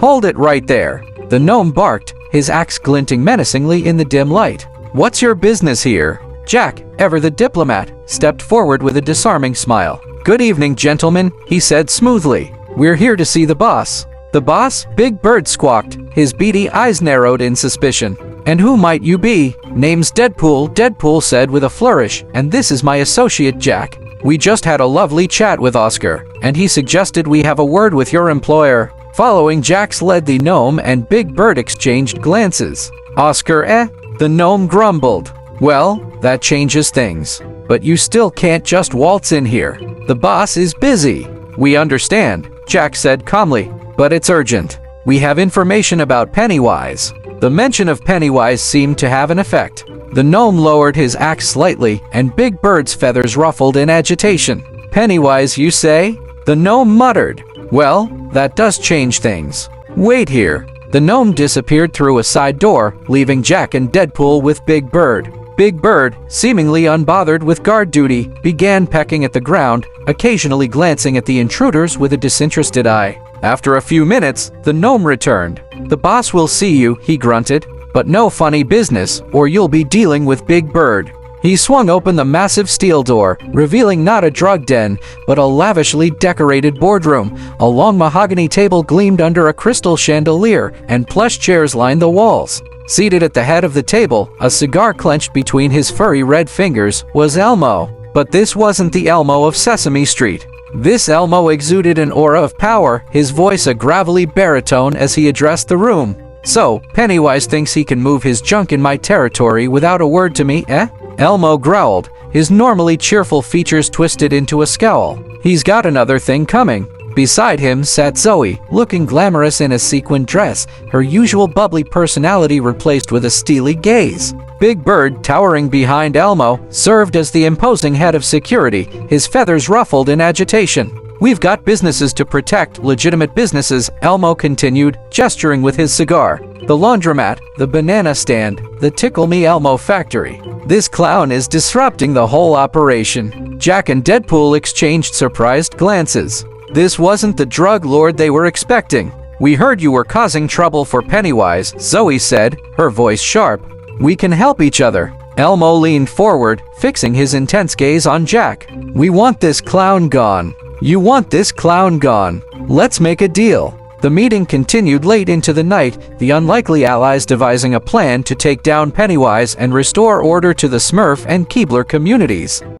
Hold it right there. The gnome barked, his axe glinting menacingly in the dim light. What's your business here? Jack, ever the diplomat, stepped forward with a disarming smile. Good evening, gentlemen, he said smoothly. We're here to see the boss. The boss? Big Bird squawked, his beady eyes narrowed in suspicion. And who might you be? Name's Deadpool, Deadpool said with a flourish, and this is my associate Jack. We just had a lovely chat with Oscar, and he suggested we have a word with your employer. Following Jack's led the gnome and Big Bird exchanged glances. Oscar, eh? The gnome grumbled. Well, that changes things. But you still can't just waltz in here. The boss is busy. We understand, Jack said calmly, but it's urgent. We have information about Pennywise. The mention of Pennywise seemed to have an effect. The gnome lowered his axe slightly, and Big Bird's feathers ruffled in agitation. Pennywise, you say? The gnome muttered. Well, that does change things. Wait here. The gnome disappeared through a side door, leaving Jack and Deadpool with Big Bird. Big Bird, seemingly unbothered with guard duty, began pecking at the ground, occasionally glancing at the intruders with a disinterested eye. After a few minutes, the gnome returned. The boss will see you, he grunted, but no funny business, or you'll be dealing with Big Bird. He swung open the massive steel door, revealing not a drug den, but a lavishly decorated boardroom. A long mahogany table gleamed under a crystal chandelier, and plush chairs lined the walls. Seated at the head of the table, a cigar clenched between his furry red fingers, was Elmo. But this wasn't the Elmo of Sesame Street. This Elmo exuded an aura of power, his voice a gravelly baritone as he addressed the room. So, Pennywise thinks he can move his junk in my territory without a word to me, eh? Elmo growled, his normally cheerful features twisted into a scowl. He's got another thing coming. Beside him sat Zoe, looking glamorous in a sequined dress, her usual bubbly personality replaced with a steely gaze. Big Bird, towering behind Elmo, served as the imposing head of security, his feathers ruffled in agitation. We've got businesses to protect, legitimate businesses, Elmo continued, gesturing with his cigar. The laundromat, the banana stand, the Tickle Me Elmo factory. This clown is disrupting the whole operation. Jack and Deadpool exchanged surprised glances. This wasn't the drug lord they were expecting. We heard you were causing trouble for Pennywise, Zoe said, her voice sharp. We can help each other. Elmo leaned forward, fixing his intense gaze on Jack. We want this clown gone. You want this clown gone. Let's make a deal. The meeting continued late into the night, the unlikely allies devising a plan to take down Pennywise and restore order to the Smurf and Keebler communities.